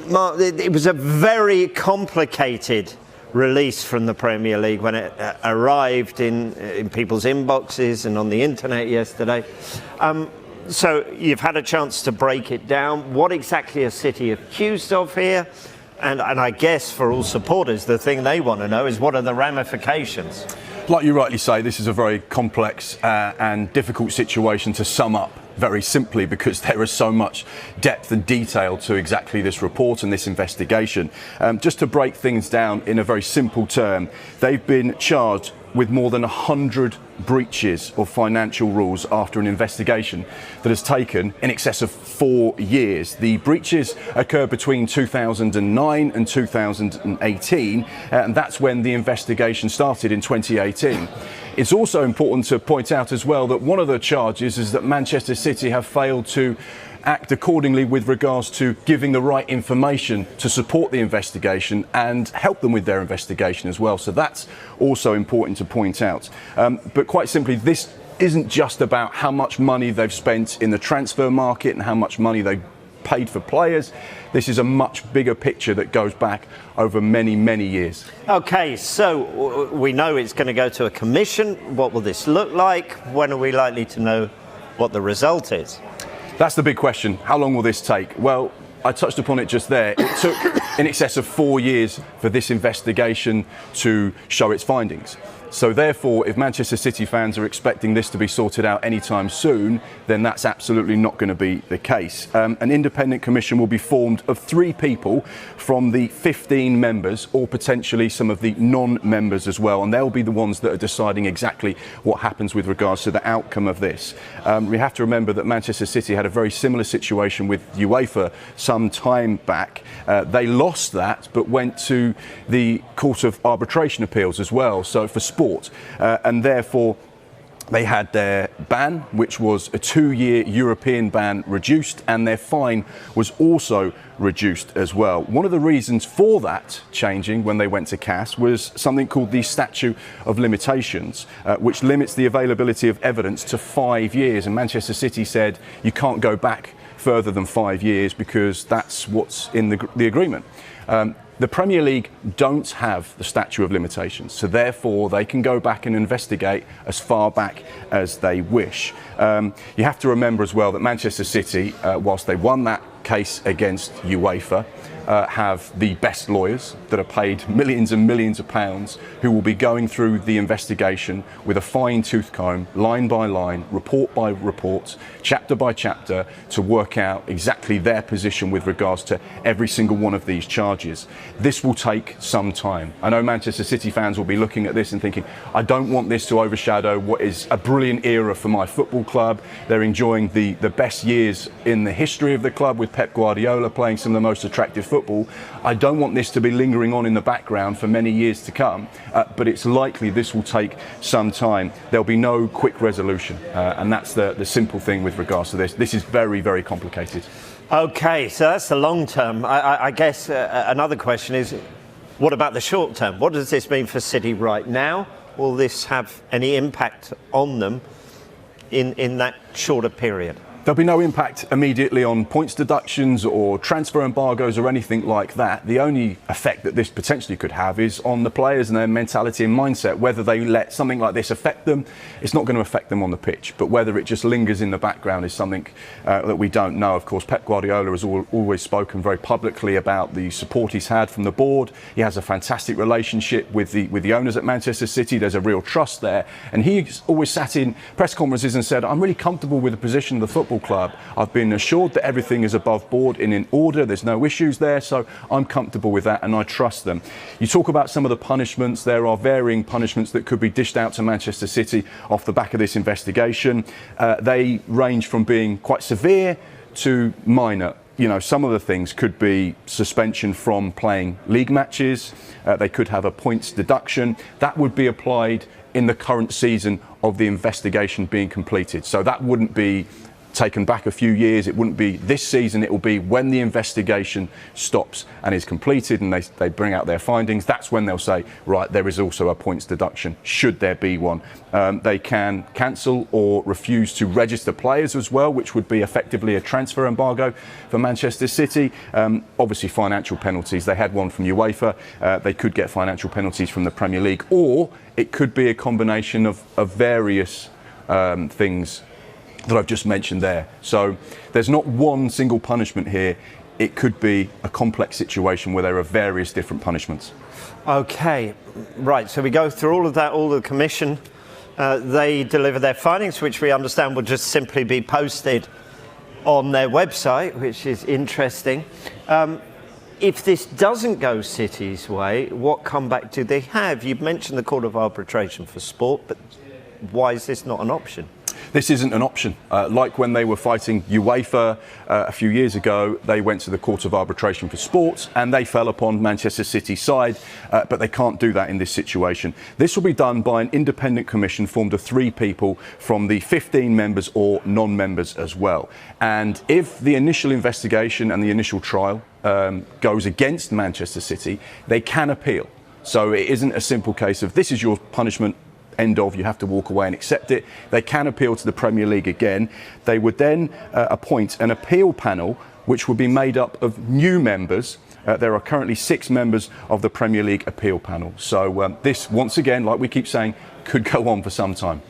Mark, it was a very complicated release from the Premier League when it arrived in people's inboxes and on the internet yesterday. So you've had a chance to break it down. What exactly is City accused of here? And I guess for all supporters, the thing they want to know is what are the ramifications? Like you rightly say, this is a very complex and difficult situation to sum up very simply because there is so much depth and detail to exactly this report and this investigation. Just to break things down in a very simple term, they've been charged with more than 100 breaches of financial rules after an investigation that has taken in excess of 4 years. The breaches occurred between 2009 and 2018, and that's when the investigation started in 2018. It's also important to point out as well that one of the charges is that Manchester City have failed to act accordingly with regards to giving the right information to support the investigation and help them with their investigation as well. So that's also important to point out. But quite simply, this isn't just about how much money they've spent in the transfer market and how much money they've paid for players. This is a much bigger picture that goes back over many, many years. OK, so we know it's going to go to a commission. What will this look like? When are we likely to know what the result is? That's the big question. How long will this take? Well, I touched upon it just there. It took in excess of 4 years for this investigation to show its findings. So therefore, if Manchester City fans are expecting this to be sorted out anytime soon, then that's absolutely not going to be the case. An independent commission will be formed of 3 people from the 15 members, or potentially some of the non-members as well, and they'll be the ones that are deciding exactly what happens with regards to the outcome of this. We have to remember that Manchester City had a very similar situation with UEFA some time back. They lost that, but went to the Court of Arbitration Appeals as well. So for sport, and therefore they had their ban, which was a 2-year European ban, reduced, and their fine was also reduced as well. One of the reasons for that changing when they went to CAS was something called the Statute of Limitations, which limits the availability of evidence to 5 years, and Manchester City said you can't go back further than 5 years because that's what's in the agreement. The Premier League don't have the statute of limitations, so therefore they can go back and investigate as far back as they wish. You have to remember as well that Manchester City, whilst they won that case against UEFA, have the best lawyers that are paid millions and millions of pounds, who will be going through the investigation with a fine-tooth comb, line by line, report by report, chapter by chapter, to work out exactly their position with regards to every single one of these charges. This will take some time. I know Manchester City fans will be looking at this and thinking, I don't want this to overshadow what is a brilliant era for my football club. They're enjoying the best years in the history of the club with Pep Guardiola playing some of the most attractive football. I don't want this to be lingering on in the background for many years to come, but it's likely this will take some time. There'll be no quick resolution, and that's the simple thing with regards to this. This is very, very complicated. OK, so that's the long term. I guess another question is, what about the short term? What does this mean for City right now? Will this have any impact on them in that shorter period? There'll be no impact immediately on points deductions or transfer embargoes or anything like that. The only effect that this potentially could have is on the players and their mentality and mindset. Whether they let something like this affect them, it's not going to affect them on the pitch. But whether it just lingers in the background is something that we don't know. Of course, Pep Guardiola has always spoken very publicly about the support he's had from the board. He has a fantastic relationship with the owners at Manchester City. There's a real trust there. And he's always sat in press conferences and said, I'm really comfortable with the position of the football club. I've been assured that everything is above board and in order. There's no issues there, so I'm comfortable with that and I trust them. You talk about some of the punishments. There are varying punishments that could be dished out to Manchester City off the back of this investigation. They range from being quite severe to minor. You know, some of the things could be suspension from playing league matches. They could have a points deduction. That would be applied in the current season of the investigation being completed. So that wouldn't be taken back a few years. It wouldn't be this season. It will be when the investigation stops and is completed and they bring out their findings. That's when they'll say, right, there is also a points deduction, should there be one. They can cancel or refuse to register players as well, which would be effectively a transfer embargo for Manchester City. Obviously, financial penalties. They had one from UEFA. They could get financial penalties from the Premier League, or it could be a combination of various things that I've just mentioned there. So there's not one single punishment here. It could be a complex situation where there are various different punishments. Okay, right. So we go through all of that, all the commission. They deliver their findings, which we understand will just simply be posted on their website, which is interesting. If this doesn't go City's way, what comeback do they have? You've mentioned the Court of Arbitration for Sport, but why is this not an option? This isn't an option. Like when they were fighting UEFA a few years ago, they went to the Court of Arbitration for Sport and they fell upon Manchester City's side, but they can't do that in this situation. This will be done by an independent commission formed of 3 people from the 15 members or non-members as well. And if the initial investigation and the initial trial goes against Manchester City, they can appeal. So it isn't a simple case of this is your punishment, end of, you have to walk away and accept it. They can appeal to the Premier League again. They would then appoint an appeal panel which would be made up of new members. There are currently 6 members of the Premier League appeal panel. So this, once again, like we keep saying, could go on for some time.